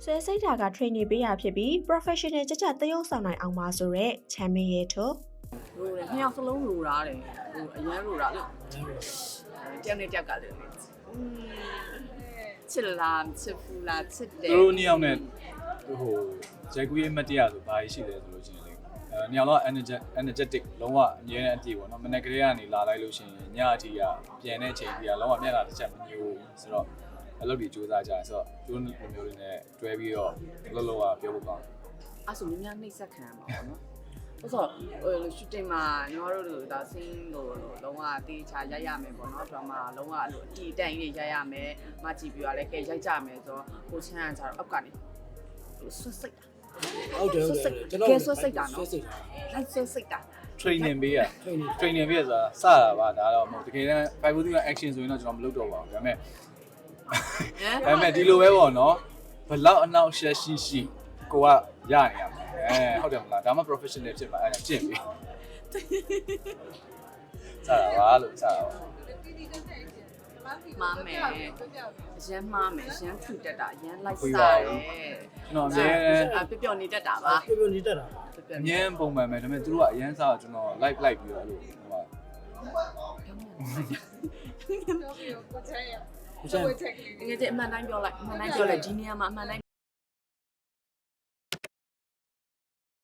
ဆွဲစိတ်တာက training ပေးရဖြစ်ပြီး professional ကြသရုပ်ဆောင်နိုင်အောင်ပါဆိုတော့ချမ်းမင်းရဲ့ထုတ် လိုတယ်နှစ်ယောက်စလုံးလိုတာတယ်ဟိုအရန်လိုတာလို့တယောက်နဲ့တယောက်ကလည်းချစ်လားချစ်ဖူလားချစ်တယ် သူတို့နှစ်ယောက်နဲ့ဟိုဂျက်ကူရဲ့မတ်တရားဆိုဘာရှိလဲဆိုလို့ရှိရင်လေနှစ်ယောက်တော့ energetic လုံးဝအမြဲတမ်းအပြည့်ပေါ့နော်မနေ့ကလေးကနေလာလိုက်လို့ရှိရင်ညအထိကပြန်တဲ့အချိန်ကြီးကလုံးဝမျက်နှာတစ်ချက်မညိုဘူးဆိုတော့အလုပ်တွေစူးစမ်းကြဆိုတော့သူတို့လိုမျိုးလေးနဲ့တွဲပြီးတော့လောလောကပြောဖို့ကောင်း အဲ့ဆိုများနှိမ့်ဆက်ခံရမှာပေါ့နော်ဆိုတော့ဟိုရှူတင်မှာညီမတို့တို့ဒါဆင်းလို့လုံးဝတေးချရိုက်ရမယ်ပေါ့နော်ဒရမာလုံးဝအဲ့လိုအတီတန်ကြီးတွေရိုက်ရမယ်မကြည့်ပြရလဲကဲရိုက်ကြမယ်ဆိုတော့ကိုချမ်းကကြတော့အောက်ကနေဆွတ်စိတ်တာ ဟုတ်တယ်ဟုတ်တယ်ကျွန်တော် ကဲဆွတ်စိတ်တာနော်လိုက်ဆွတ်စိတ်တာ training ပေးရ training ပေးရဆိုတာစတာပါဒါတော့မဟုတ်တကယ်တမ်း 5 action ဆိုရင်တော့ကျွန်တော်မလုပ်တော့ပါဘူးဒါပေမဲ့ဒီလိုပဲပေါ့နော်ဘလောက်အနောက်ရှက်ရှိကိုကရနေရမယ်ဟုတ်တယ်မလားဒါမှ professional ဖြစ်မှာအဲ့ဒါကျင့်ပြီစတာပါလို့စတာပါ မားမယ်အရန်မားမယ်အရန်ထူတက်တာအရန်လိုက်စားတယ် ကျွန်တော်အများ ပျော်နေတတ်တာပါ ပြောနေတတ်တာ အမြဲပုံမှန်ပဲဒါပေမဲ့သူတို့ကအရန်စားကျွန်တော် live ပြီးတော့အဲ့လိုဟိုပါ ကိုချမ်း ငါကျအမှန်တိုင်းပြောလိုက်အမှန်တိုင်းပြောလိုက်ဒီနေရာမှာအမှန်တိုင်း